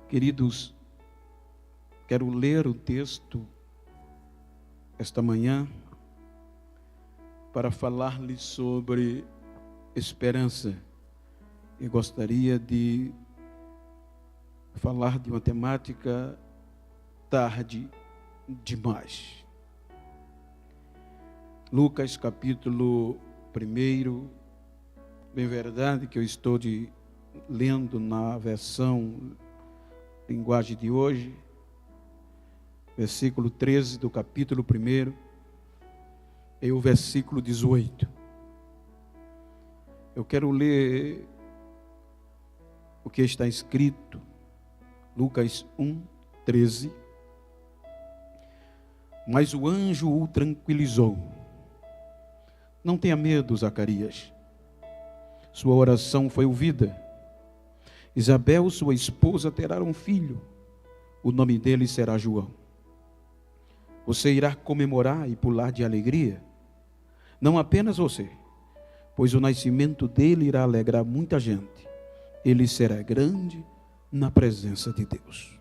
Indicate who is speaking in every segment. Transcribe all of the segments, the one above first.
Speaker 1: Queridos, quero ler o texto esta manhã para falar-lhes sobre esperança. E gostaria de falar de uma temática tarde demais. Lucas capítulo 1, bem verdade que eu estou lendo na versão linguagem de hoje, versículo 13 do capítulo 1 e o versículo 18. Eu quero ler o que está escrito, Lucas 1:13. Mas o anjo o tranquilizou. Não tenha medo, Zacarias. Sua oração foi ouvida. Isabel, sua esposa, terá um filho. O nome dele será João. Você irá comemorar e pular de alegria. Não apenas você, pois o nascimento dele irá alegrar muita gente. Ele será grande na presença de Deus.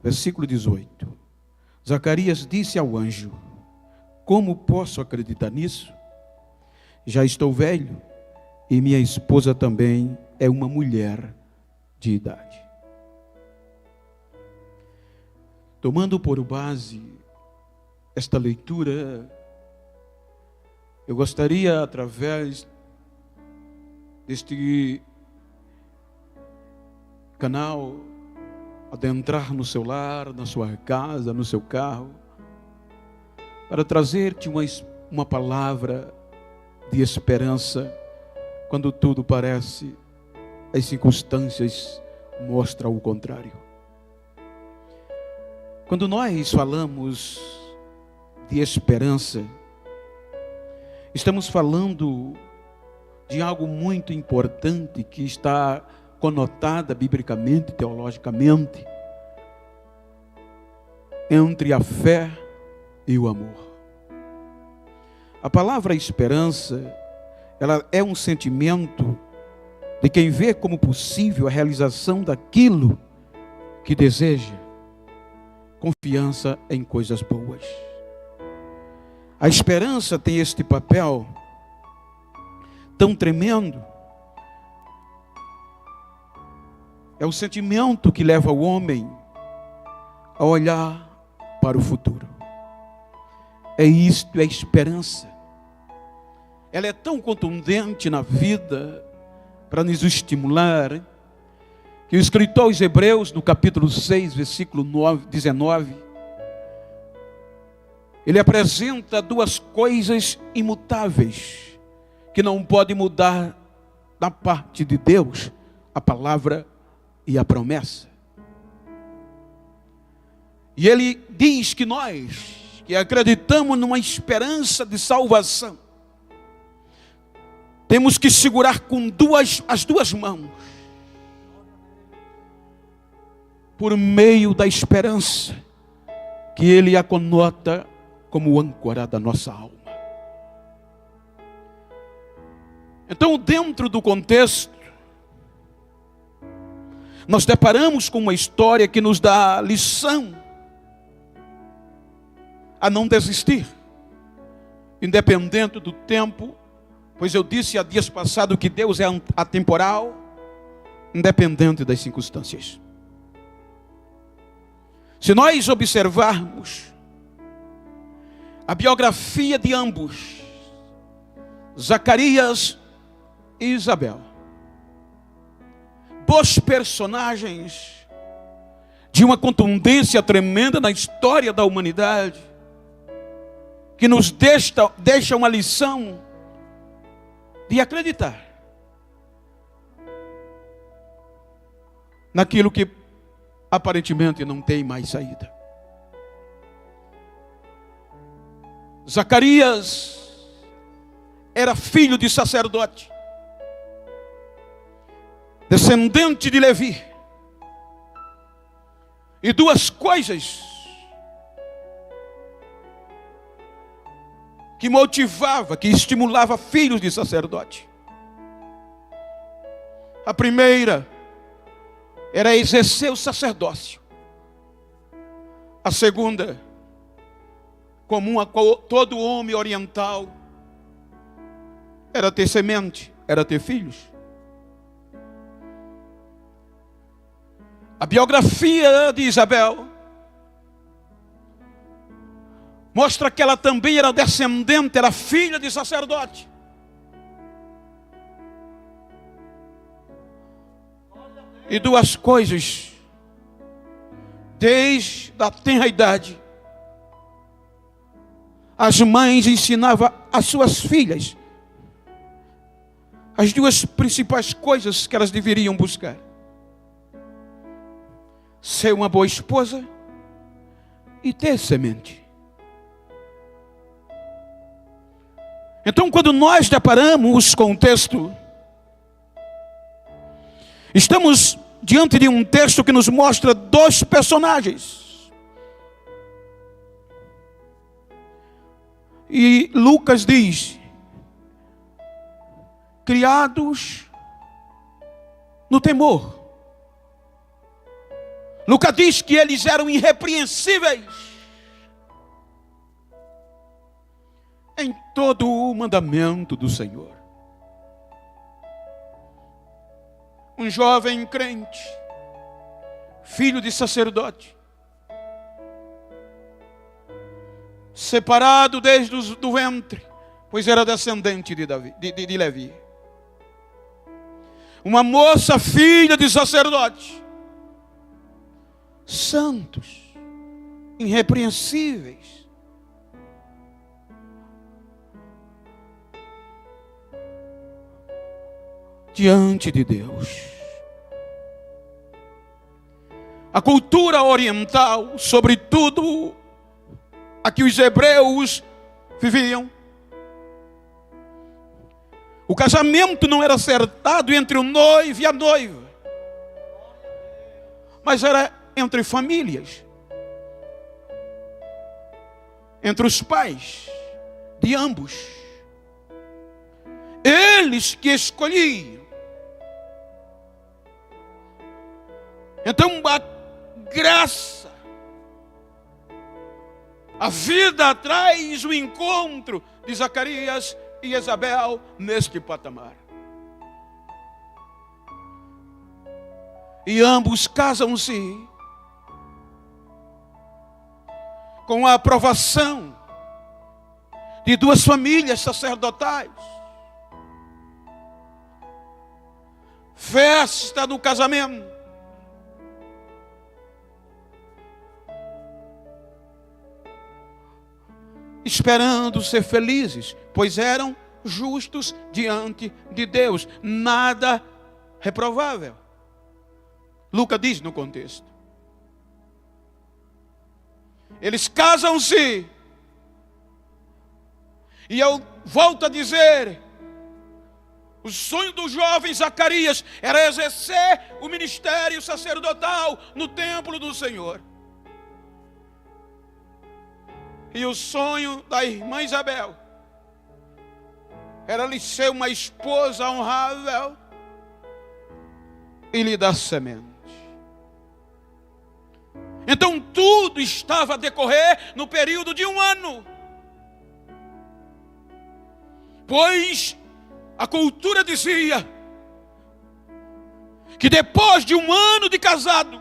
Speaker 1: Versículo 18. Zacarias disse ao anjo: como posso acreditar nisso? Já estou velho e minha esposa também é uma mulher de idade. Tomando por base esta leitura, eu gostaria, através deste canal, adentrar no seu lar, na sua casa, no seu carro, para trazer-te uma palavra de esperança, quando tudo parece, as circunstâncias mostram o contrário. Quando nós falamos de esperança, estamos falando de algo muito importante que está conotada biblicamente, teologicamente, entre a fé e o amor. A palavra esperança, ela é um sentimento de quem vê como possível a realização daquilo que deseja, confiança em coisas boas. A esperança tem este papel tão tremendo. É o sentimento que leva o homem a olhar para o futuro. É isto, é esperança. Ela é tão contundente na vida para nos estimular, que o escritor aos Hebreus, no capítulo 6, versículo 19, ele apresenta duas coisas imutáveis, que não podem mudar da parte de Deus: a palavra e a promessa. E ele diz que nós, que acreditamos numa esperança de salvação, temos que segurar com as duas mãos, por meio da esperança, que ele a conota como âncora da nossa alma. Então, dentro do contexto, nós deparamos com uma história que nos dá lição a não desistir, independente do tempo, pois eu disse há dias passados que Deus é atemporal, independente das circunstâncias. Se nós observarmos a biografia de ambos, Zacarias e Isabel, dois personagens de uma contundência tremenda na história da humanidade, que nos deixa uma lição de acreditar naquilo que aparentemente não tem mais saída. Zacarias era filho de sacerdote, descendente de Levi. E duas coisas que motivava, que estimulava filhos de sacerdote. A primeira era exercer o sacerdócio. A segunda, comum a todo homem oriental, era ter semente, era ter filhos. A biografia de Isabel mostra que ela também era descendente, era filha de sacerdote. E duas coisas, desde a tenra idade, as mães ensinavam às suas filhas as duas principais coisas que elas deveriam buscar: ser uma boa esposa e ter semente. Então, quando nós deparamos com o texto, estamos diante de um texto que nos mostra dois personagens. E Lucas diz: criados no temor. Lucas diz que eles eram irrepreensíveis em todo o mandamento do Senhor. Um jovem crente, filho de sacerdote, separado desde o ventre, pois era descendente de Levi. Uma moça, filha de sacerdote, santos, irrepreensíveis. Diante de Deus. A cultura oriental, sobretudo a que os hebreus viviam, o casamento não era acertado entre o noivo e a noiva, mas era entre famílias, entre os pais de ambos. Eles que escolhiam. Então a graça, a vida traz o encontro de Zacarias e Isabel neste patamar. E ambos casam-se com a aprovação de duas famílias sacerdotais. Festa do casamento. Esperando ser felizes, pois eram justos diante de Deus, nada reprovável. Lucas diz no contexto. Eles casam-se, e eu volto a dizer, o sonho do jovem Zacarias era exercer o ministério sacerdotal no templo do Senhor. E o sonho da irmã Isabel era lhe ser uma esposa honrável e lhe dar semente. Então tudo estava a decorrer no período de um ano. Pois a cultura dizia que depois de um ano de casados,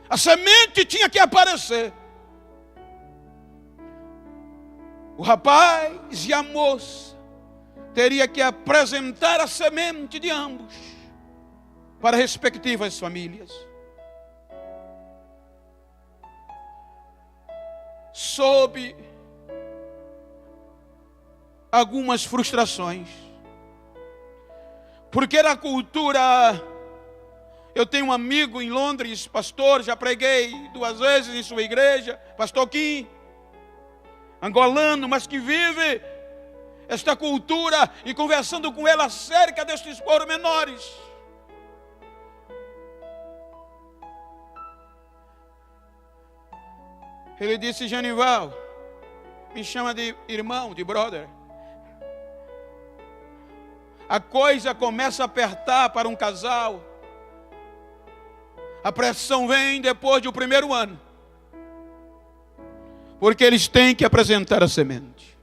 Speaker 1: a semente tinha que aparecer. O rapaz e a moça teria que apresentar a semente de ambos para respectivas famílias. Sob algumas frustrações, porque era a cultura. Eu tenho um amigo em Londres, pastor, já preguei 2 vezes em sua igreja, pastor Kim, angolano, mas que vive esta cultura, e conversando com ele acerca destes pormenores. Ele disse: Genival, me chama de irmão, de brother. a coisa começa a apertar para um casal. A pressão vem depois do primeiro ano, porque eles têm que apresentar a semente.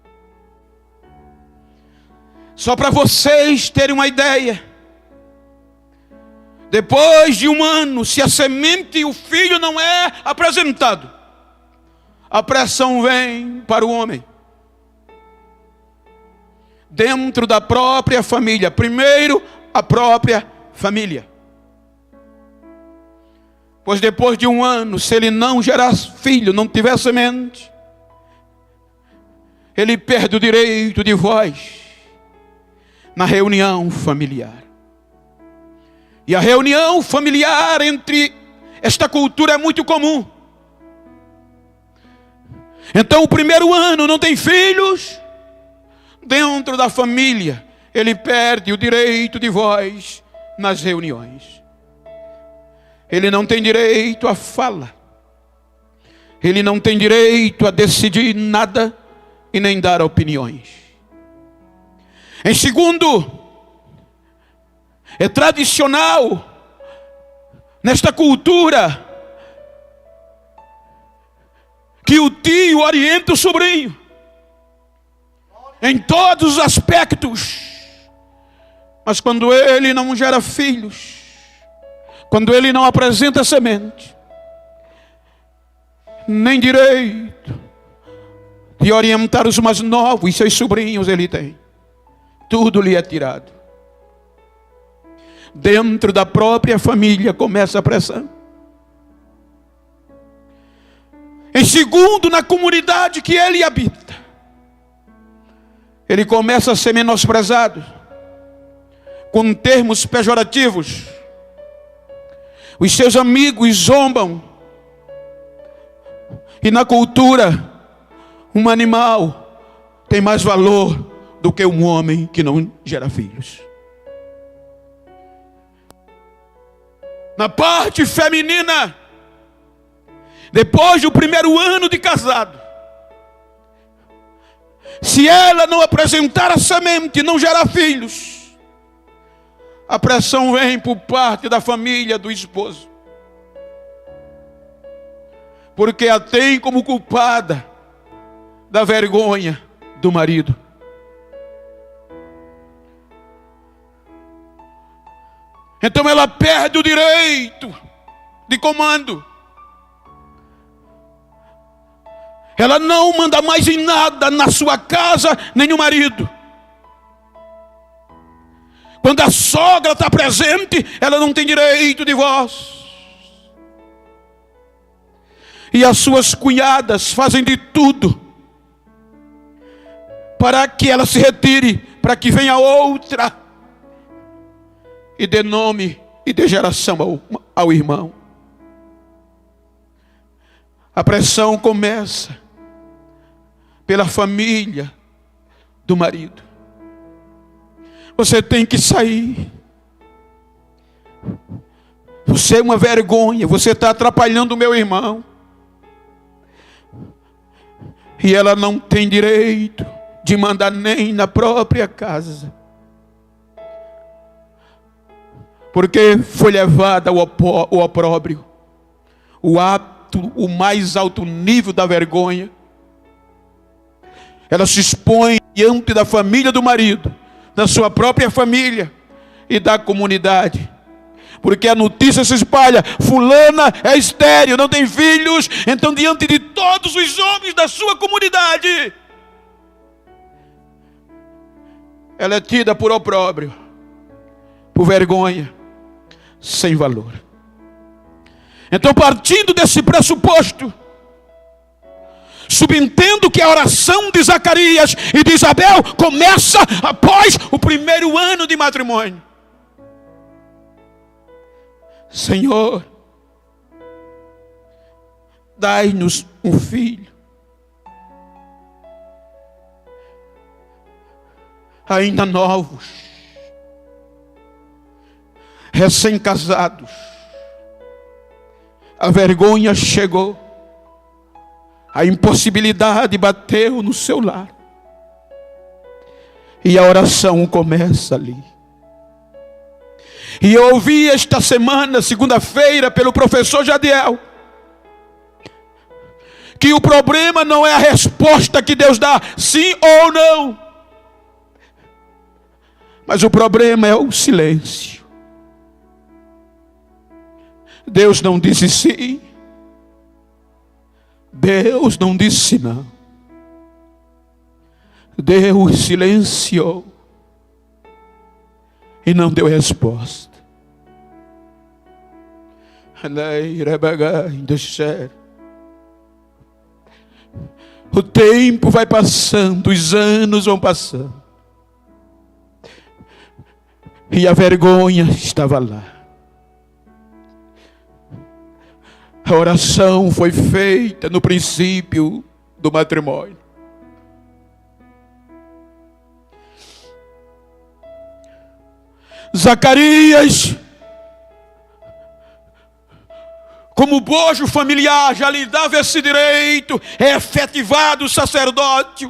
Speaker 1: Só para vocês terem uma ideia, depois de um ano, se a semente e o filho não é apresentado, a pressão vem para o homem. Dentro da própria família. Primeiro, a própria família. Pois depois de um ano, se ele não gerar filho, não tiver semente, ele perde o direito de voz na reunião familiar. E a reunião familiar entre esta cultura é muito comum. Então o primeiro ano não tem filhos. Dentro da família, ele perde o direito de voz nas reuniões. Ele não tem direito à fala. Ele não tem direito a decidir nada e nem dar opiniões. Em segundo, é tradicional nesta cultura que o tio orienta o sobrinho em todos os aspectos. Mas quando ele não gera filhos, quando ele não apresenta semente, nem direito de orientar os mais novos, e seus sobrinhos ele tem. Tudo lhe é tirado. Dentro da própria família começa a pressão. Em segundo, na comunidade que ele habita, ele começa a ser menosprezado com termos pejorativos. Os seus amigos zombam. E na cultura, um animal tem mais valor do que um homem que não gera filhos. Na parte feminina, depois do primeiro ano de casado, se ela não apresentar a semente e não gerar filhos, a pressão vem por parte da família do esposo, porque a tem como culpada da vergonha do marido. Então ela perde o direito de comando. Ela não manda mais em nada na sua casa, nem o marido. Quando a sogra está presente, ela não tem direito de voz. E as suas cunhadas fazem de tudo para que ela se retire, para que venha outra e dê nome e dê geração ao irmão. A pressão começa pela família do marido. Você tem que sair. Você é uma vergonha. Você está atrapalhando o meu irmão. E ela não tem direito de mandar nem na própria casa, porque foi levada ao opróbrio, o mais alto nível da vergonha. Ela se expõe diante da família do marido, da sua própria família e da comunidade, porque a notícia se espalha: fulana é estéril, não tem filhos. Então, diante de todos os homens da sua comunidade, ela é tida por opróbrio, por vergonha, sem valor. Então, partindo desse pressuposto, subentendo que a oração de Zacarias e de Isabel começa após o primeiro ano de matrimônio. Senhor, dai-nos um filho. Ainda novos, recém-casados, a vergonha chegou, a impossibilidade bateu no seu lar, e a oração começa ali. E eu ouvi esta semana, segunda-feira, pelo professor Jadiel, que o problema não é a resposta que Deus dá, sim ou não, mas o problema é o silêncio. Deus não disse sim, Deus não disse não, Deus silenciou e não deu resposta. O tempo vai passando, os anos vão passando, e a vergonha estava lá. A oração foi feita no princípio do matrimônio. Zacarias, como bojo familiar, já lhe dava esse direito, é efetivado o sacerdote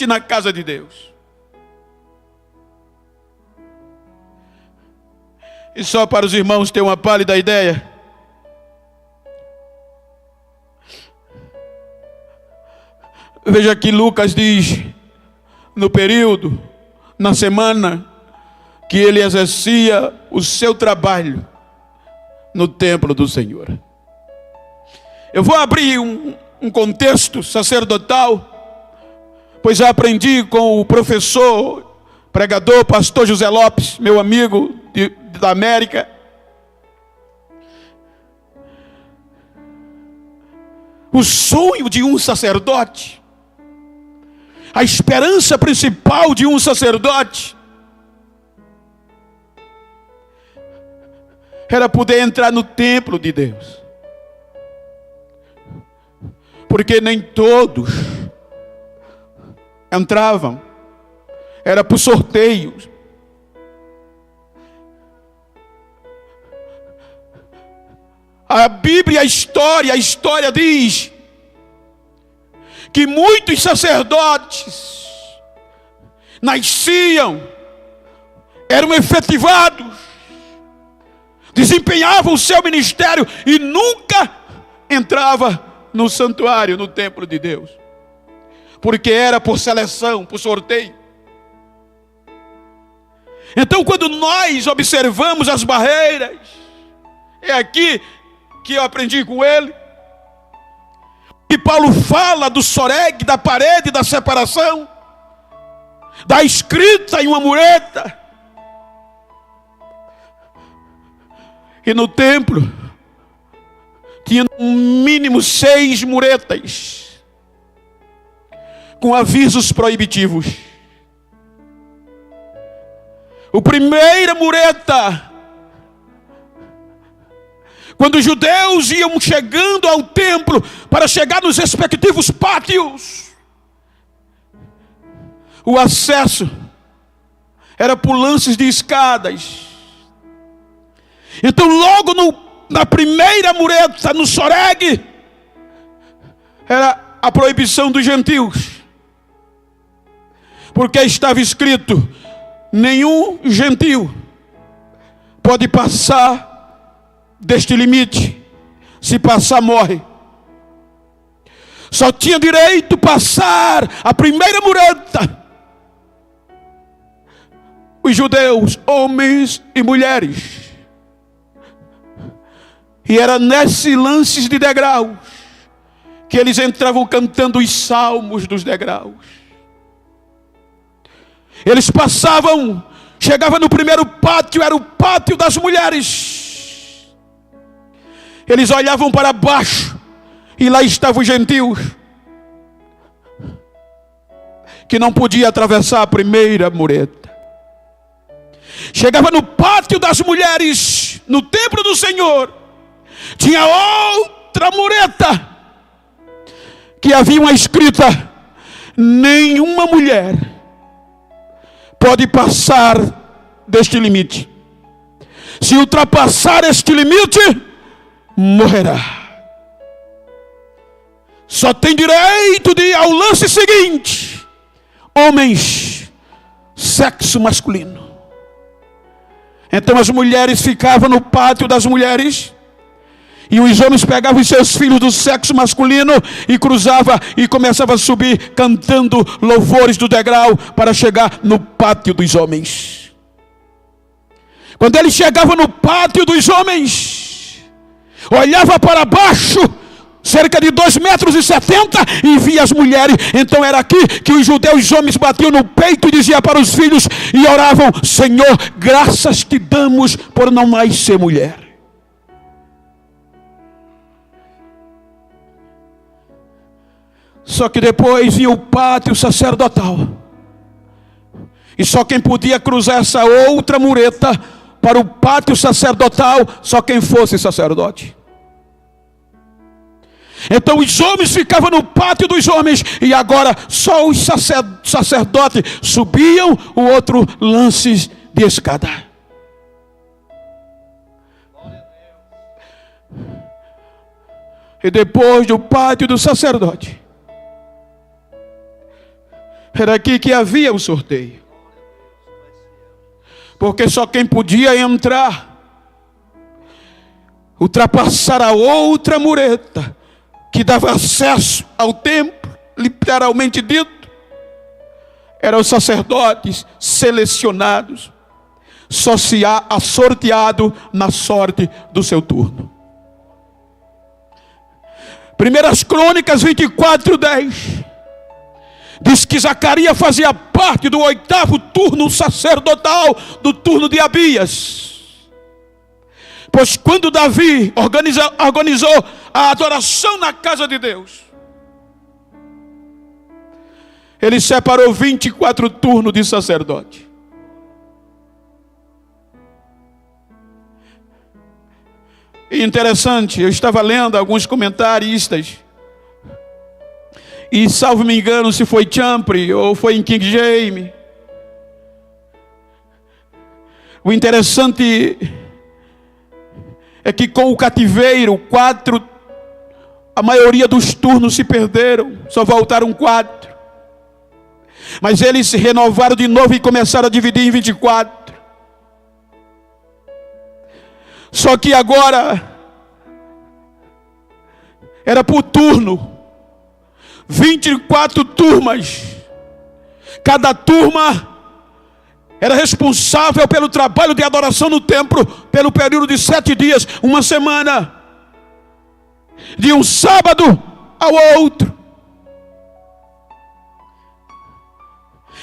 Speaker 1: na casa de Deus. E só para os irmãos terem uma pálida ideia, veja que Lucas diz, no período, na semana, que ele exercia o seu trabalho no templo do Senhor. Eu vou abrir um contexto sacerdotal, pois já aprendi com o professor, pregador, pastor José Lopes, meu amigo da América. O sonho de um sacerdote, a esperança principal de um sacerdote, era poder entrar no templo de Deus. Porque nem todos entravam. Era por sorteio. A Bíblia, a história diz que muitos sacerdotes nasciam, eram efetivados, desempenhavam o seu ministério e nunca entrava no santuário, no templo de Deus, porque era por seleção, por sorteio. Então, quando nós observamos as barreiras, é aqui que eu aprendi com ele, que Paulo fala do soreg, da parede, da separação, da escrita em uma mureta. E no templo tinha no mínimo 6 muretas com avisos proibitivos. A primeira mureta, quando os judeus iam chegando ao templo para chegar nos respectivos pátios, o acesso era por lances de escadas. Então, logo na primeira mureta, no soreg, era a proibição dos gentios, porque estava escrito: nenhum gentio pode passar deste limite. Se passar, morre. Só tinha direito passar a primeira mureta os judeus, homens e mulheres. E era nesses lances de degraus que eles entravam cantando os salmos dos degraus. Eles passavam, chegavam no primeiro pátio, era o pátio das mulheres. Eles olhavam para baixo e lá estavam os gentios, que não podia atravessar a primeira mureta. Chegava no pátio das mulheres, no templo do Senhor, tinha outra mureta, que havia uma escrita: nenhuma mulher pode passar deste limite. Se ultrapassar este limite, morrerá. Só tem direito de ir ao lance seguinte: homens, sexo masculino. Então as mulheres ficavam no pátio das mulheres, e os homens pegavam os seus filhos do sexo masculino e cruzavam e começavam a subir cantando louvores do degrau para chegar no pátio dos homens. Quando ele chegava no pátio dos homens, olhava para baixo, cerca de 2,70 metros, e via as mulheres. Então era aqui que os judeus homens batiam no peito e diziam para os filhos e oravam: Senhor, graças te damos por não mais ser mulher. Só que depois vinha o pátio sacerdotal, e só quem podia cruzar essa outra mureta para o pátio sacerdotal, só quem fosse sacerdote. Então os homens ficavam no pátio dos homens, e agora só os sacerdotes subiam o outro lance de escada. E depois do pátio do sacerdote, era aqui que havia o sorteio. Porque só quem podia entrar, ultrapassar a outra mureta que dava acesso ao templo, literalmente dito, eram os sacerdotes selecionados, sorteado na sorte do seu turno. 1 Crônicas 24:10 diz que Zacarias fazia parte do 8º turno sacerdotal, do turno de Abias. Pois quando Davi organizou a adoração na casa de Deus, ele separou 24 turnos de sacerdote. E interessante, eu estava lendo alguns comentaristas, e salvo me engano se foi Champre ou foi em King James. O interessante é que com o cativeiro, a maioria dos turnos se perderam, só voltaram 4. Mas eles se renovaram de novo e começaram a dividir em 24. Só que agora era por turno. 24 turmas. Cada turma era responsável pelo trabalho de adoração no templo pelo período de 7 dias, uma semana, de um sábado ao outro.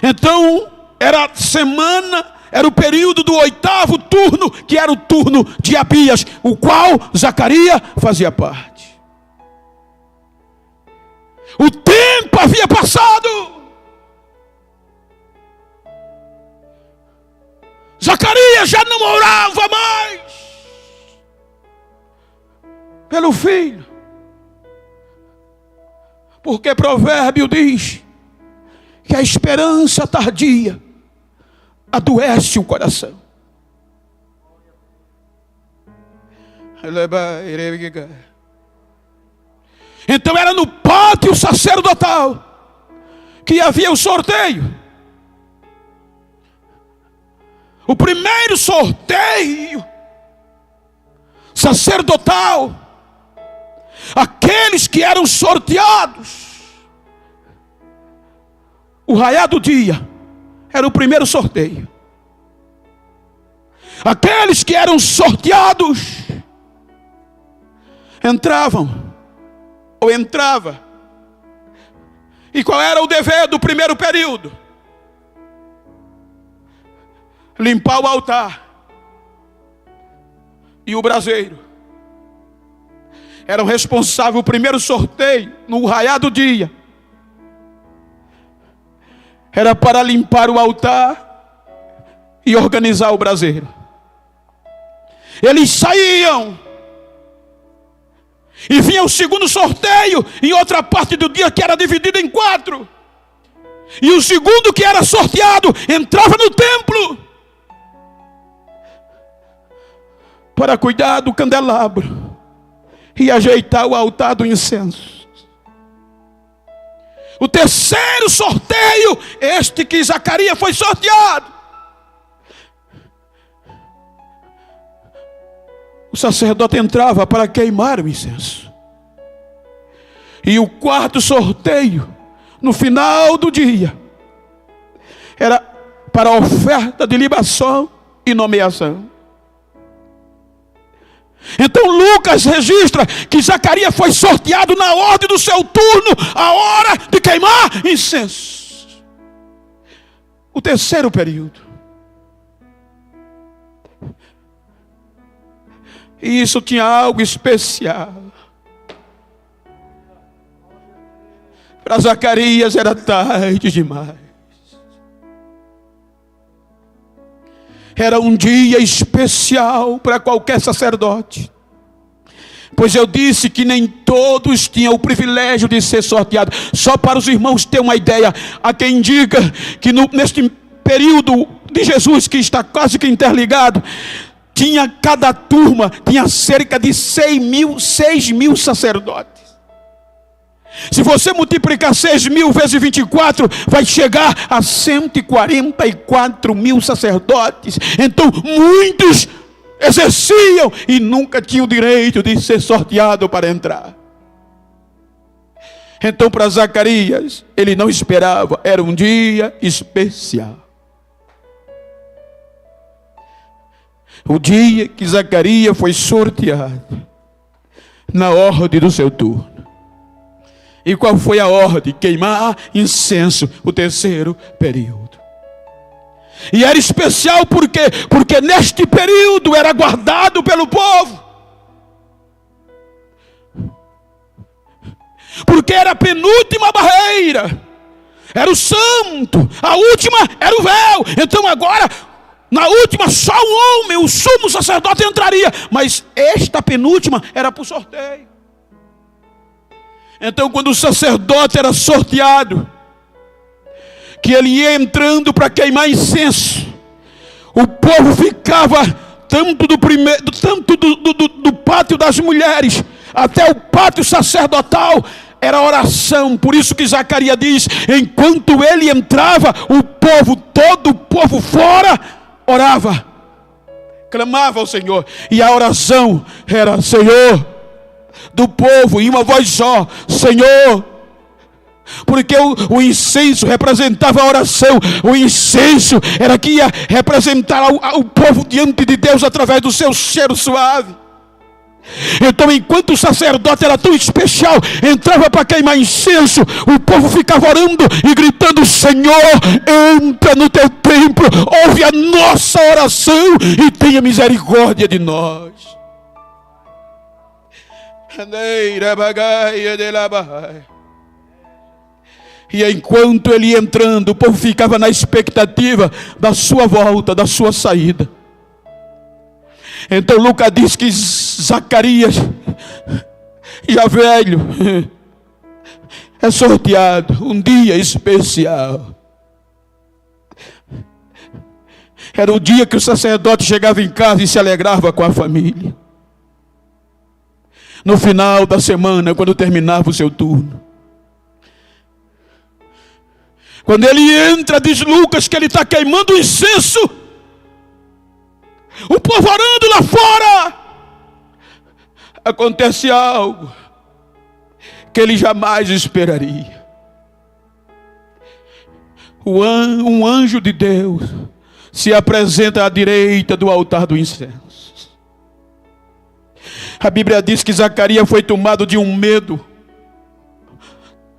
Speaker 1: Então era o período do 8º turno, que era o turno de Abias, o qual Zacarias fazia parte. O tempo havia passado. Zacarias já não orava mais pelo filho, porque provérbio diz que a esperança tardia adoece o coração. Então era no pátio sacerdotal que havia o sorteio. O primeiro sorteio sacerdotal, aqueles que eram sorteados, o raiar do dia era o primeiro sorteio. Aqueles que eram sorteados entrava. E qual era o dever do primeiro período? Limpar o altar e o braseiro. Eram responsáveis, o primeiro sorteio, no raiar do dia, era para limpar o altar e organizar o braseiro. Eles saíam, e vinha o segundo sorteio em outra parte do dia, que era dividido em 4. E o segundo, que era sorteado, entrava no templo para cuidar do candelabro e ajeitar o altar do incenso. O terceiro sorteio, este que Zacarias foi sorteado, o sacerdote entrava para queimar o incenso. E o quarto sorteio, no final do dia, era para a oferta de libação e nomeação. Então Lucas registra que Zacarias foi sorteado na ordem do seu turno, a hora de queimar incenso. O terceiro período. E isso tinha algo especial. Para Zacarias era tarde demais. Era um dia especial para qualquer sacerdote. Pois eu disse que nem todos tinham o privilégio de ser sorteados. Só para os irmãos terem uma ideia. Há quem diga que neste período de Jesus, que está quase que interligado, cada turma tinha cerca de 6 mil sacerdotes. Se você multiplicar 6 mil vezes 24, vai chegar a 144 mil sacerdotes. Então muitos exerciam e nunca tinham o direito de ser sorteado para entrar. Então para Zacarias, ele não esperava, era um dia especial. O dia que Zacarias foi sorteado na ordem do seu turno. E qual foi a ordem? Queimar incenso, o terceiro período. E era especial porque neste período era guardado pelo povo. Porque era a penúltima barreira. Era o santo. A última era o véu. Então agora, na última, só um homem, o sumo sacerdote, entraria. Mas esta penúltima era por sorteio. Então quando o sacerdote era sorteado, que ele ia entrando para queimar incenso, o povo ficava tanto do pátio das mulheres até o pátio sacerdotal, era oração. Por isso que Zacarias diz, enquanto ele entrava, todo o povo fora orava, clamava ao Senhor. E a oração era, Senhor, do povo, em uma voz só, Senhor. Porque o incenso representava a oração. O incenso era que ia representar o povo diante de Deus através do seu cheiro suave. Então enquanto o sacerdote era tão especial, entrava para queimar incenso, o povo ficava orando e gritando, Senhor, entra no teu templo, ouve a nossa oração e tenha misericórdia de nós. E enquanto ele ia entrando, o povo ficava na expectativa da sua volta, da sua saída. Então Lucas diz que Zacarias, já velho, é sorteado, um dia especial. Era o dia que o sacerdote chegava em casa e se alegrava com a família. No final da semana, quando terminava o seu turno. Quando ele entra, diz Lucas que ele está queimando o incenso. O povo orando lá fora. Acontece algo que ele jamais esperaria. Um anjo de Deus se apresenta à direita do altar do incenso. A Bíblia diz que Zacarias foi tomado de um medo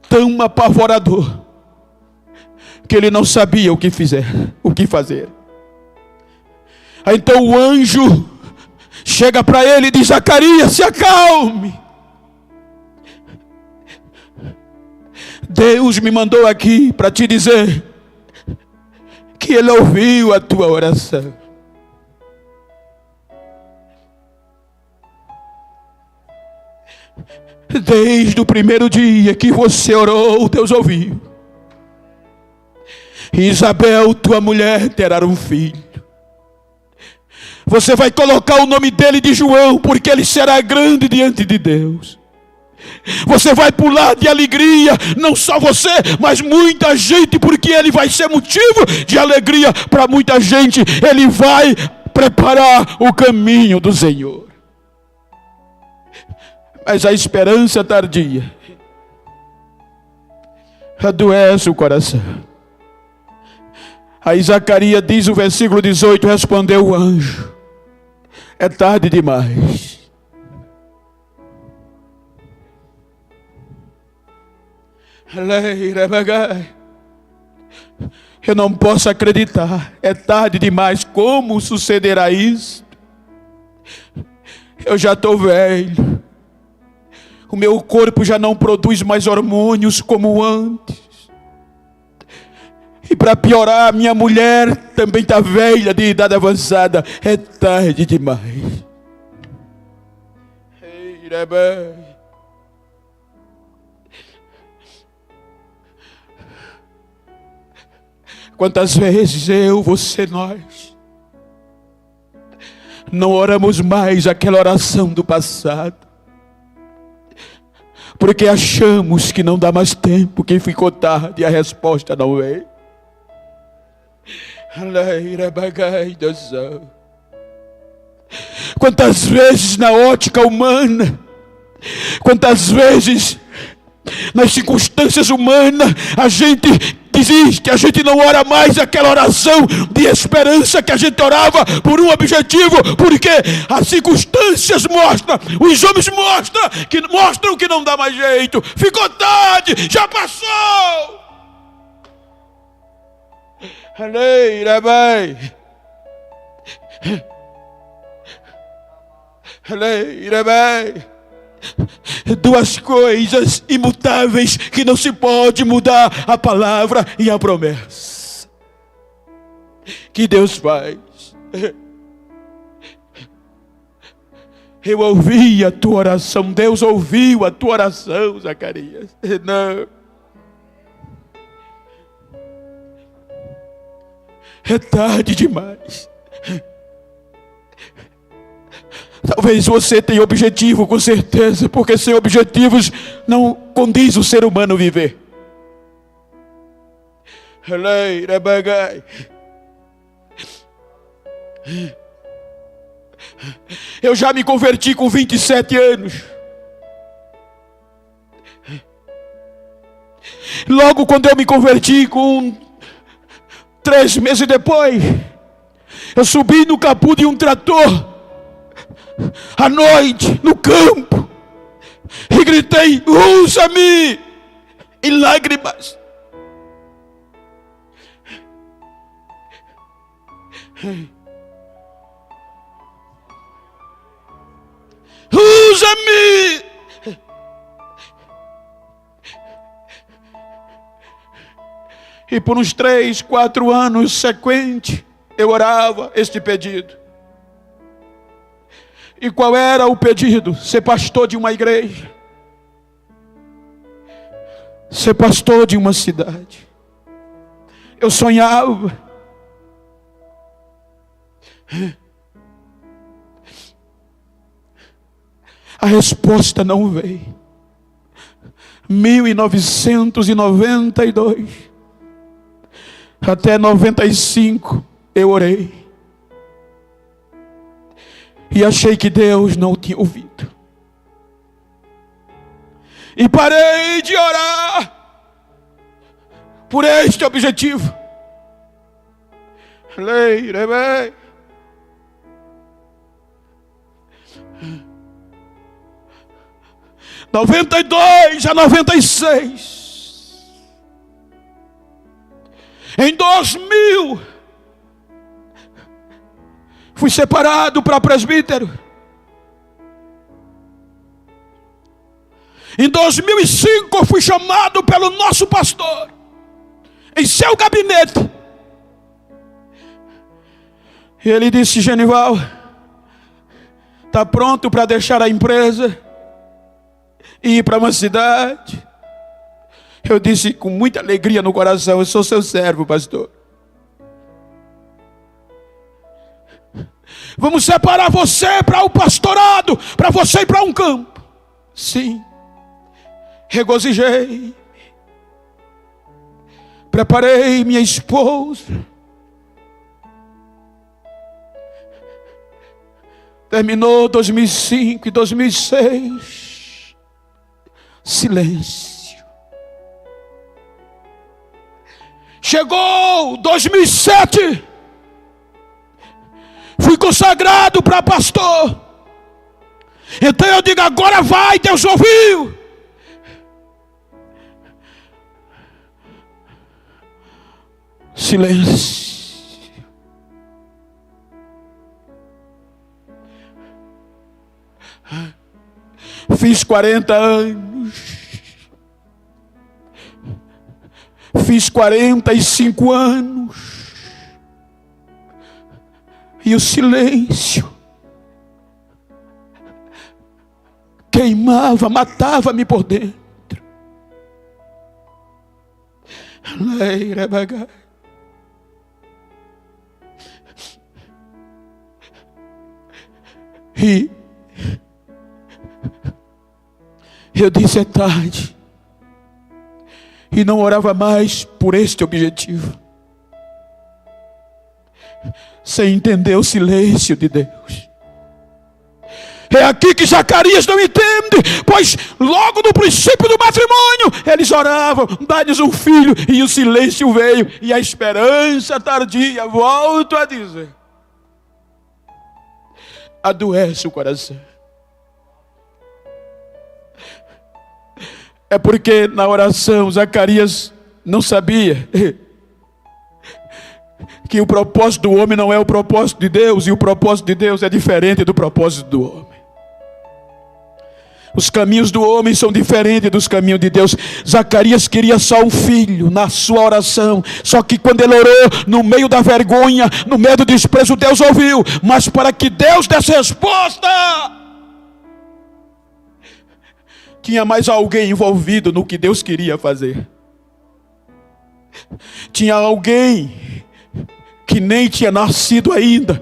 Speaker 1: tão apavorador que ele não sabia o que fazer. Então o anjo chega para ele e diz, Zacarias, se acalme. Deus me mandou aqui para te dizer que Ele ouviu a tua oração. Desde o primeiro dia que você orou, Deus ouviu. Isabel, tua mulher, terá um filho. Você vai colocar o nome dele de João, porque ele será grande diante de Deus. Você vai pular de alegria, não só você, mas muita gente, porque ele vai ser motivo de alegria para muita gente. Ele vai preparar o caminho do Senhor. mas a esperança tardia adoece o coração. Aí Zacarias diz o versículo 18, respondeu o anjo: é tarde demais. Eu não posso acreditar, é tarde demais. Como sucederá isso? Eu já estou velho, o meu corpo já não produz mais hormônios como antes, e para piorar, minha mulher também está velha, de idade avançada. É tarde demais. Quantas vezes eu, você, nós não oramos mais aquela oração do passado, porque achamos que não dá mais tempo, que ficou tarde e a resposta não veio. Quantas vezes na ótica humana, quantas vezes nas circunstâncias humanas, a gente desiste, a gente não ora mais aquela oração de esperança que a gente orava por um objetivo, porque as circunstâncias mostram, os homens mostram que não dá mais jeito, ficou tarde, já passou. Duas coisas imutáveis que não se pode mudar: a palavra e a promessa que Deus faz. Eu ouvi a tua oração, Deus ouviu a tua oração, Zacarias. Não, é tarde demais. Talvez você tenha objetivo, com certeza, porque sem objetivos não condiz o ser humano viver. Eu já me converti com 27 anos. Logo quando eu me converti, com 3 meses depois, eu subi no capô de um trator à noite, no campo, e gritei: usa-me! Em lágrimas. Usa-me! E por uns 3, 4 anos sequentes, eu orava este pedido. E qual era o pedido? Ser pastor de uma igreja, ser pastor de uma cidade. Eu sonhava. A resposta não veio. 1992 até 95 eu orei. E achei que Deus não tinha ouvido. E parei de orar por este objetivo. 92 a 96. Em 2000, fui separado para presbítero. Em 2005, fui chamado pelo nosso pastor em seu gabinete. E ele disse: Genival, está pronto para deixar a empresa e ir para uma cidade? Eu disse com muita alegria no coração: eu sou seu servo, pastor. Vamos separar você para o pastorado, para você ir para um campo. Sim. Regozijei. Preparei minha esposa. Terminou 2005 e 2006. Silêncio. Chegou 2007. Fui consagrado para pastor. Então eu digo, agora vai, Deus ouviu. Silêncio. Fiz 40 anos. Fiz 45 anos. E o silêncio queimava, matava-me por dentro. E eu disse, é tarde. E não orava mais por este objetivo. Sem entender o silêncio de Deus. É aqui que Zacarias não entende, pois logo no princípio do matrimônio, eles oravam, dá-lhes um filho, e o silêncio veio, e a esperança tardia, volto a dizer, adoece o coração. É porque na oração Zacarias não sabia que o propósito do homem não é o propósito de Deus, e o propósito de Deus é diferente do propósito do homem. Os caminhos do homem são diferentes dos caminhos de Deus. Zacarias queria só um filho na sua oração. Só que quando ele orou, no meio da vergonha, no meio do desprezo, Deus ouviu. Mas para que Deus desse resposta, tinha mais alguém envolvido no que Deus queria fazer. Tinha alguém que nem tinha nascido ainda,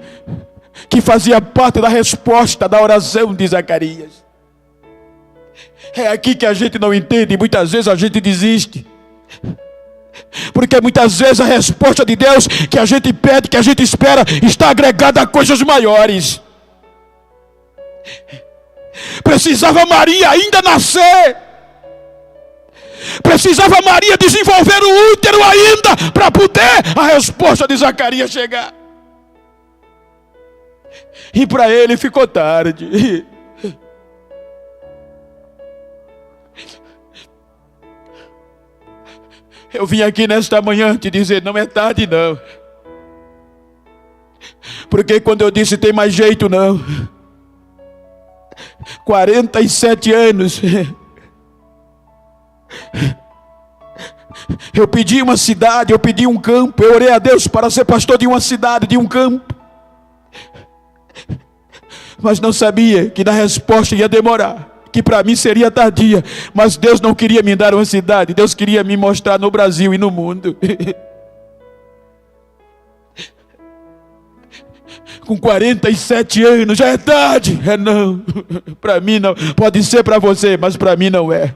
Speaker 1: que fazia parte da resposta da oração de Zacarias. É aqui que a gente não entende, e muitas vezes a gente desiste. Porque muitas vezes a resposta de Deus que a gente pede, que a gente espera, está agregada a coisas maiores. Precisava Maria ainda nascer. Precisava Maria desenvolver o útero ainda, para poder a resposta de Zacarias chegar. E para ele ficou tarde. Eu vim aqui nesta manhã te dizer, não é tarde não. Porque quando eu disse tem mais jeito não, 47 anos, eu pedi uma cidade, eu pedi um campo, eu orei a Deus para ser pastor de uma cidade, de um campo, mas não sabia que na resposta ia demorar, que para mim seria tardia. Mas Deus não queria me dar uma cidade, Deus queria me mostrar no Brasil e no mundo. Com 47 anos, já é tarde? É não, para mim não, pode ser para você, mas para mim não é.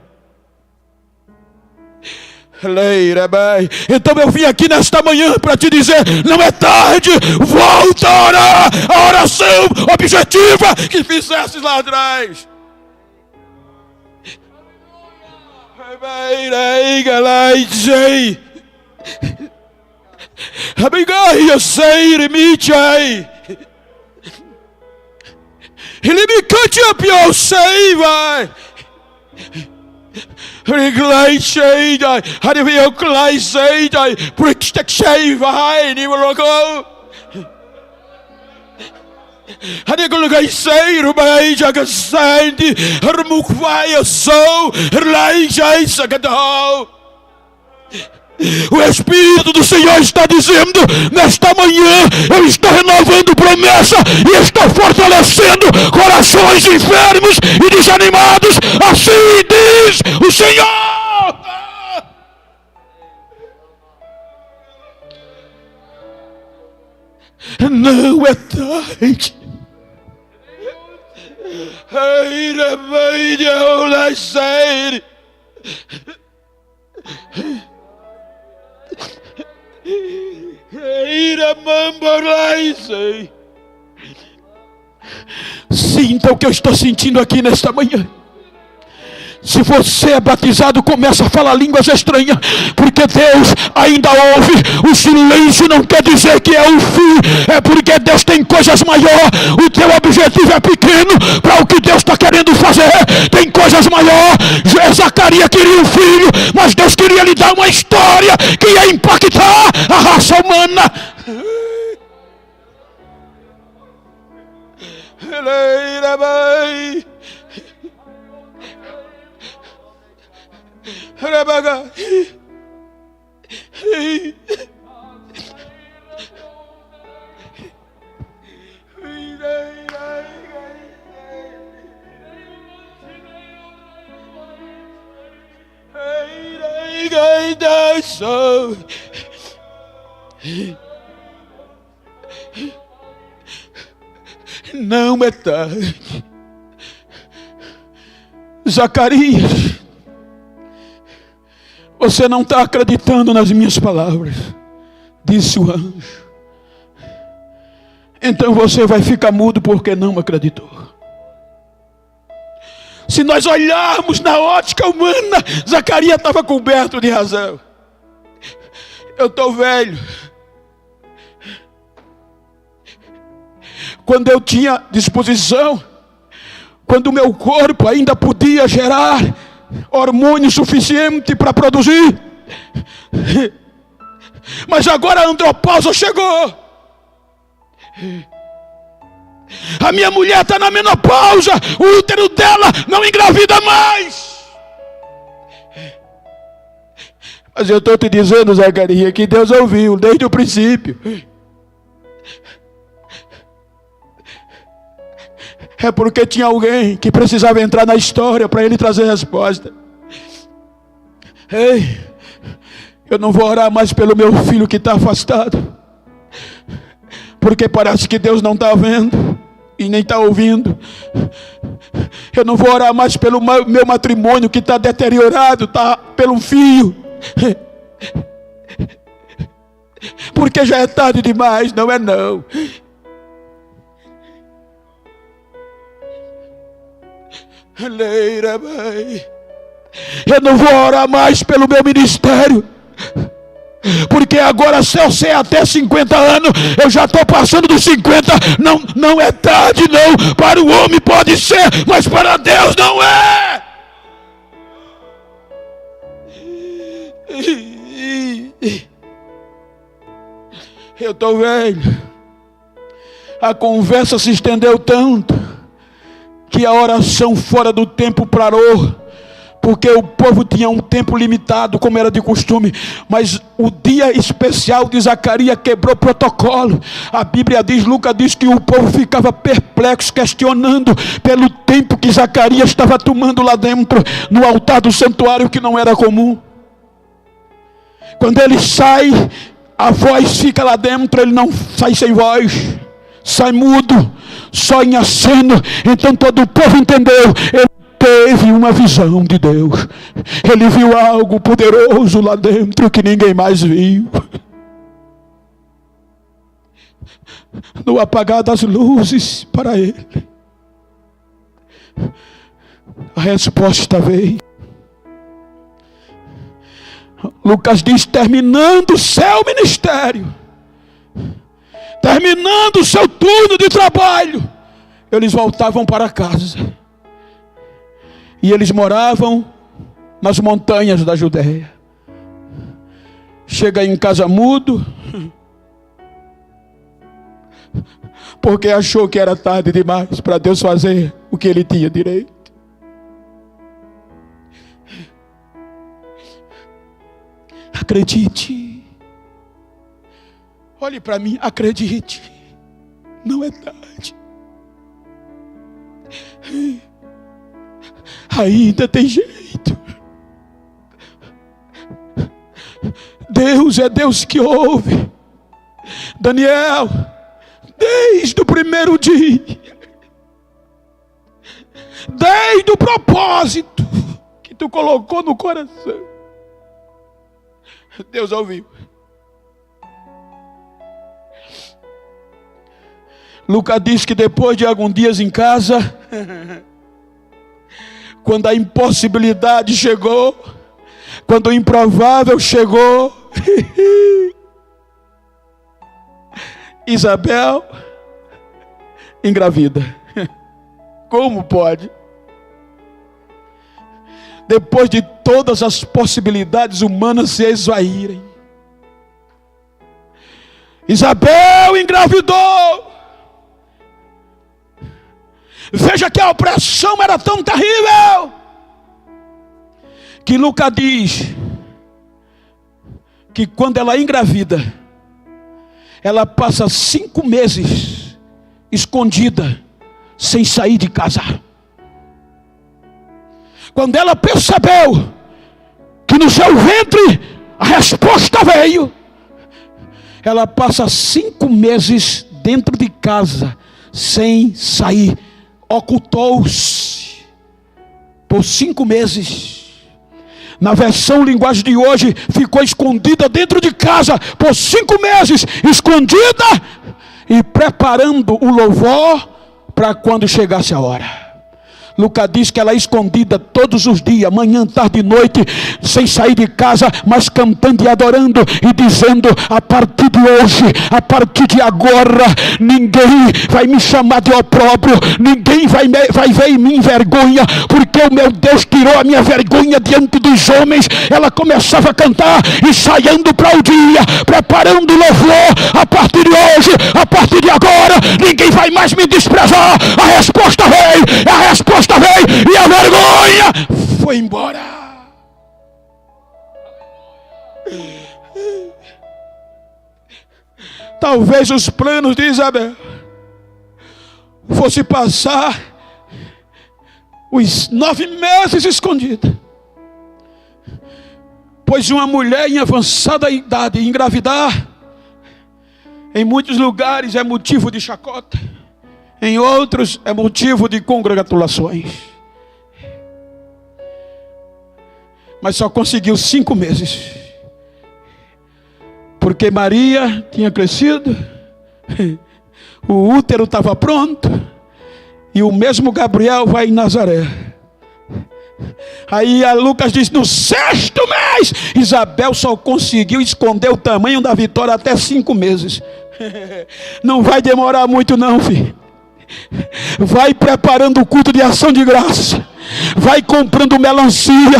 Speaker 1: Então eu vim aqui nesta manhã para te dizer, não é tarde, volta a orar, a oração objetiva que fizesses lá atrás. Amigai, sei, Remichai. Ele me cante a pior, sei, vai. Reglai, sei, dai. Harivio, clai, sei, dai. Brickstek, sei, vai, ni logo. Hanikulgai, sei, rubai, jagasandi. Hermukvai, eu sou. Herlai, jai, sagadau. O Espírito do Senhor está dizendo, nesta manhã, eu estou renovando promessa e estou fortalecendo corações enfermos e desanimados. Assim diz o Senhor. Não é tarde. Eira, mãe, eu lá sei. Sinta o que eu estou sentindo aqui nesta manhã. Se você é batizado, começa a falar línguas estranhas, porque Deus ainda ouve. O silêncio não quer dizer que é o fim, é porque Deus tem coisas maiores. O teu objetivo é pequeno para o que Deus está querendo fazer. Tem coisas maiores. Zacarias queria um filho, mas Deus queria lhe dar uma história que ia impactar a raça humana. Não é tarde. Zacarias, você não está acreditando nas minhas palavras, disse o anjo. Então você vai ficar mudo porque não acreditou. Se nós olharmos na ótica humana, Zacarias estava coberto de razão. Eu estou velho. Quando eu tinha disposição, quando o meu corpo ainda podia gerar hormônio suficiente para produzir, mas agora a andropausa chegou. A minha mulher está na menopausa, o útero dela não engravida mais. Mas eu estou te dizendo, Zacarias, que Deus ouviu desde o princípio. É porque tinha alguém que precisava entrar na história para ele trazer resposta. Ei, eu não vou orar mais pelo meu filho que está afastado, porque parece que Deus não está vendo e nem está ouvindo. Eu não vou orar mais pelo meu matrimônio que está deteriorado, está pelo fio, porque já é tarde demais. Não é não. Eu não vou orar mais pelo meu ministério, porque agora se eu sei até 50 anos, eu já estou passando dos 50. Não é tarde não. Para o homem pode ser, mas para Deus não é. Eu estou velho. A conversa se estendeu tanto que a oração fora do tempo parou, porque o povo tinha um tempo limitado, como era de costume. Mas o dia especial de Zacarias quebrou protocolo. A Bíblia diz, Lucas diz, que o povo ficava perplexo, questionando pelo tempo que Zacarias estava tomando lá dentro, no altar do santuário, que não era comum. Quando ele sai, a voz fica lá dentro, ele não sai sem voz, sai mudo, só em aceno. Então todo o povo entendeu. Ele teve uma visão de Deus. Ele viu algo poderoso lá dentro que ninguém mais viu. No apagar das luzes para ele, a resposta veio. Lucas diz, terminando o seu ministério, terminando o seu turno de trabalho, eles voltavam para casa. E eles moravam nas montanhas da Judeia. Chega em casa mudo, porque achou que era tarde demais para Deus fazer o que ele tinha direito. Acredite. Olhe para mim, acredite. Não é tarde. Ainda tem jeito. Deus é Deus que ouve. Daniel, desde o primeiro dia, desde o propósito que tu colocou no coração, Deus ouviu. Lucas diz que depois de alguns dias em casa, quando a impossibilidade chegou, quando o improvável chegou, Isabel engravida. Como pode? Depois de todas as possibilidades humanas se esvaírem, Isabel engravidou. Veja que a opressão era tão terrível, que Lucas diz que quando ela engravida, ela passa 5 meses escondida, sem sair de casa. Quando ela percebeu que no seu ventre a resposta veio, ela passa 5 meses dentro de casa, sem sair. Ocultou-se por 5 meses. Na versão linguagem de hoje, ficou escondida dentro de casa por 5 meses, escondida e preparando o louvor para quando chegasse a hora. Lucas diz que ela é escondida todos os dias, manhã, tarde e noite, sem sair de casa, mas cantando e adorando e dizendo: a partir de hoje, a partir de agora, ninguém vai me chamar de opróbrio, ninguém vai ver em mim vergonha, porque o meu Deus tirou a minha vergonha diante dos homens. Ela começava a cantar, ensaiando para o dia, preparando o louvor. A partir de hoje, a partir de agora, ninguém vai mais me desprezar. A resposta veio, a resposta veio, e a vergonha foi embora. Talvez os planos de Isabel fosse passar os 9 meses escondida, pois uma mulher em avançada idade engravidar, em muitos lugares é motivo de chacota, em outros é motivo de congratulações. Mas só conseguiu 5 meses, porque Maria tinha crescido, o útero estava pronto, e o mesmo Gabriel vai em Nazaré. Aí a Lucas diz: no 6º mês, Isabel só conseguiu esconder o tamanho da vitória até 5 meses. Não vai demorar muito não, filho. Vai preparando o culto de ação de graça, vai comprando melancia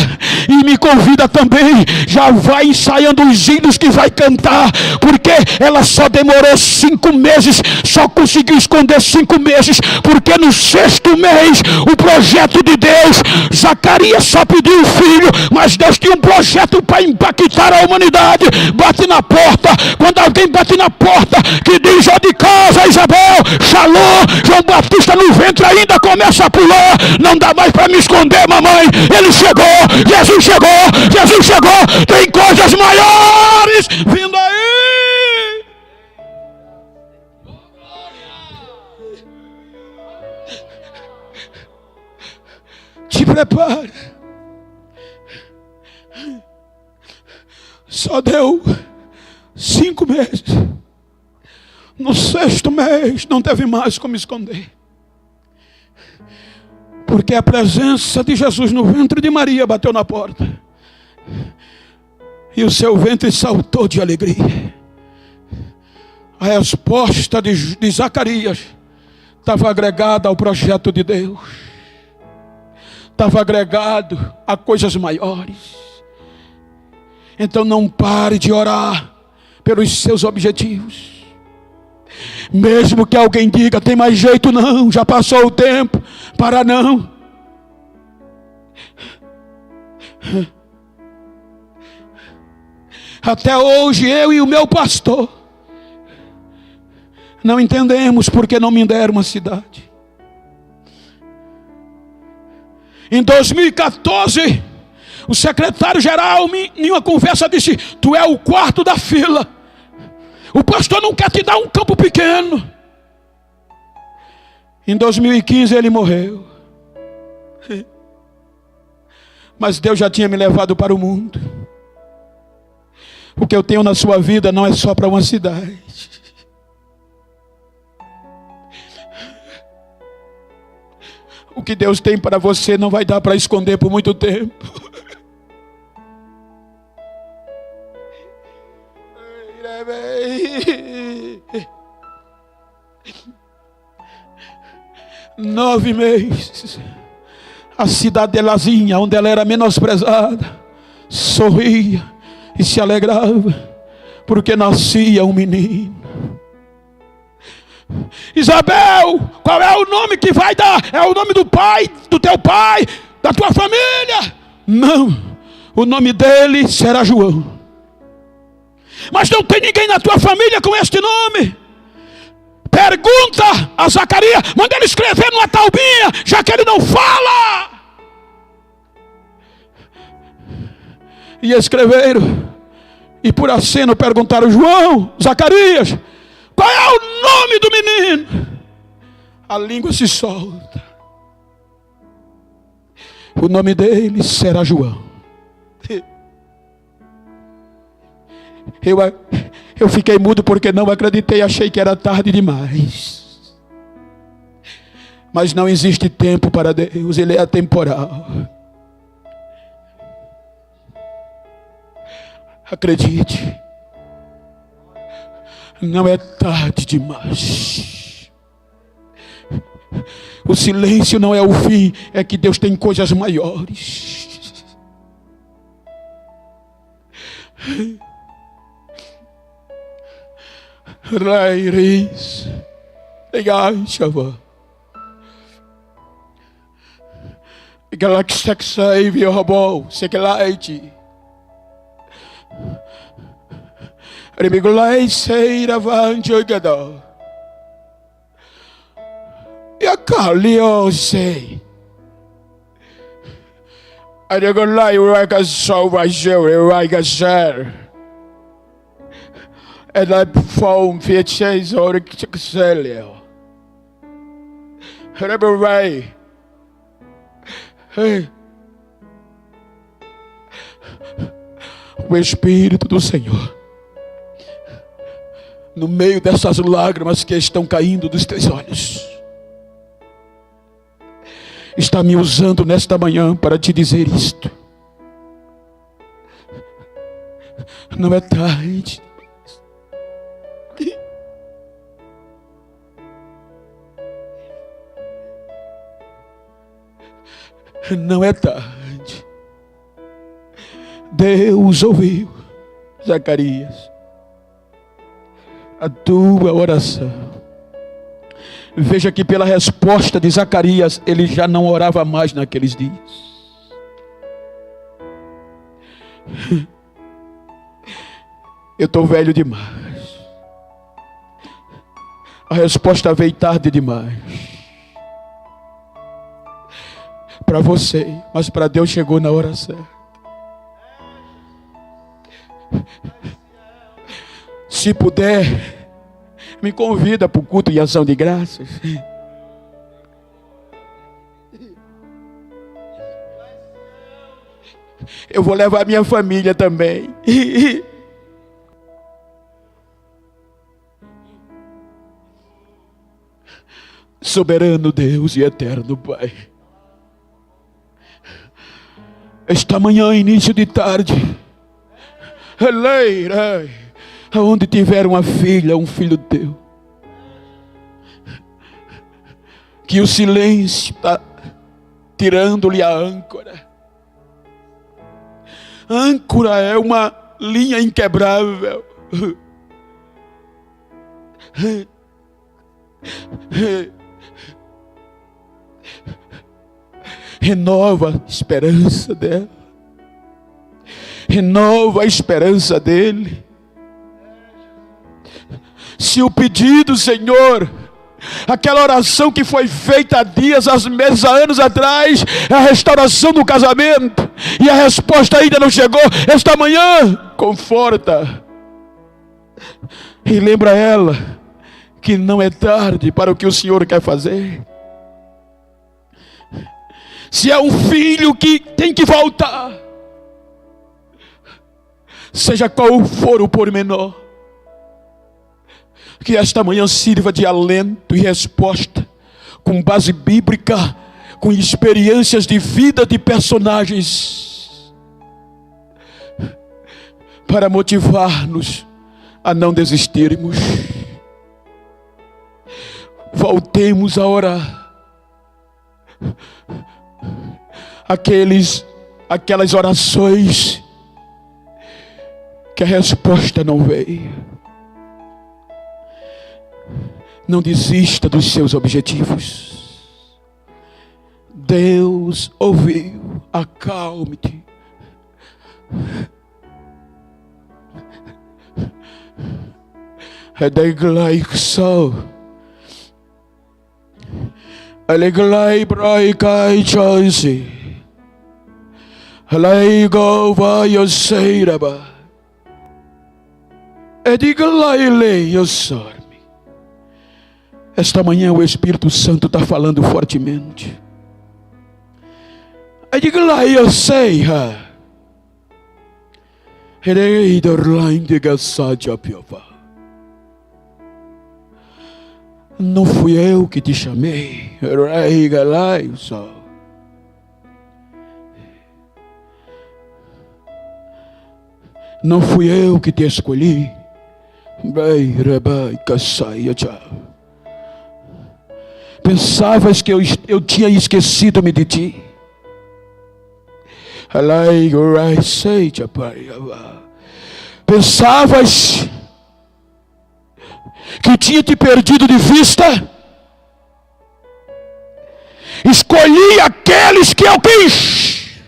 Speaker 1: e me convida também. Já vai ensaiando os hinos que vai cantar, porque ela só demorou 5 meses, só conseguiu esconder 5 meses, porque no 6º mês, o projeto de Deus, Zacarias só pediu um filho, mas Deus tinha um projeto para impactar a humanidade. Bate na porta, quando alguém bate na porta, que diz: ó de casa, Isabel, Shalom, João Batista no ventre ainda começa a pular. Não dá mais para me esconder, mamãe. Ele chegou, Jesus chegou, Jesus chegou. Tem coisas maiores vindo aí. Te prepare. Só deu 5 meses. No 6º mês não teve mais como esconder, porque a presença de Jesus no ventre de Maria bateu na porta, e o seu ventre saltou de alegria. A resposta de Zacarias estava agregada ao projeto de Deus, estava agregado a coisas maiores. Então não pare de orar pelos seus objetivos. Mesmo que alguém diga: tem mais jeito não, já passou o tempo. Para não. Até hoje eu e o meu pastor não entendemos porque não me deram uma cidade. Em 2014, o secretário-geral em uma conversa disse: tu é o 4º da fila. O pastor não quer te dar um campo pequeno. Em 2015 ele morreu. Mas Deus já tinha me levado para o mundo. O que eu tenho na sua vida não é só para uma cidade. O que Deus tem para você não vai dar para esconder por muito tempo. Nove meses, a cidadelazinha onde ela era menosprezada sorria e se alegrava, porque nascia um menino. Isabel, qual é o nome que vai dar? É o nome do pai, do teu pai, da tua família? Não, o nome dele será João. Mas não tem ninguém na tua família com este nome. Pergunta a Zacarias, manda ele escrever numa taubinha, já que ele não fala. E escreveram, e por aceno perguntaram: João, Zacarias, qual é o nome do menino? A língua se solta. O nome dele será João. Eu fiquei mudo porque não acreditei, achei que era tarde demais. Mas não existe tempo para Deus, Ele é atemporal. Acredite, não é tarde demais. O silêncio não é o fim, é que Deus tem coisas maiores. Rairis, legal, chava. Galaxy Save Robô, Seclite. Remigulai Seira Vanjogado. E a Calio sei. I don't like a so much, like a share. And I phone features or Excelio. Remember way. Hey. O Espírito do Senhor, no meio dessas lágrimas que estão caindo dos teus olhos, está me usando nesta manhã para te dizer isto. Não é tarde. Não é tarde. Deus ouviu, Zacarias, a tua oração. Veja que pela resposta de Zacarias, ele já não orava mais naqueles dias. Eu estou velho demais. A resposta veio tarde demais. Para você, mas para Deus chegou na hora certa. Se puder, me convida para o culto de ação de graças. Eu vou levar minha família também. Soberano Deus e eterno Pai, esta manhã, início de tarde, aonde tiver uma filha, um filho teu, que o silêncio está tirando-lhe a âncora. Âncora é uma linha inquebrável. Renova a esperança dela. Renova a esperança dele. Se o pedido, Senhor, aquela oração que foi feita há dias, há meses, há anos atrás, é a restauração do casamento, e a resposta ainda não chegou, esta manhã, conforta. E lembra ela que não é tarde para o que o Senhor quer fazer. Se é um filho que tem que voltar, seja qual for o pormenor, que esta manhã sirva de alento e resposta, com base bíblica, com experiências de vida de personagens, para motivar-nos a não desistirmos. Voltemos a orar. Aquelas orações que a resposta não veio. Não desista dos seus objetivos. Deus ouviu. Acalme-te. Edeglai so. Edeglai braikai choisi. Edeglai go vayoseiraba. Edeglai leiosor. Esta manhã o Espírito Santo está falando fortemente. Edeglai eu sei. Não fui eu que te chamei. Não fui eu que te escolhi. Pensavas que eu tinha esquecido-me de ti. Pensavas que tinha te perdido de vista. Escolhi aqueles que eu quis.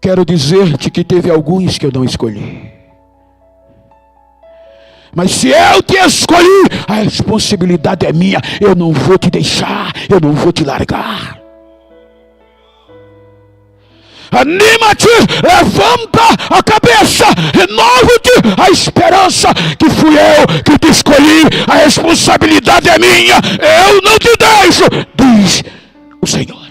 Speaker 1: Quero dizer-te que teve alguns que eu não escolhi. Mas se eu te escolhi, a responsabilidade é minha. Eu não vou te deixar, eu não vou te largar. Anima-te, levanta a cabeça, renova-te a esperança que fui eu que te escolhi. A responsabilidade é minha, eu não te deixo, diz o Senhor.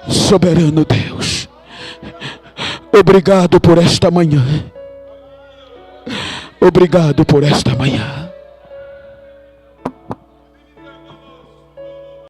Speaker 1: Soberano Deus, obrigado por esta manhã. Obrigado por esta manhã.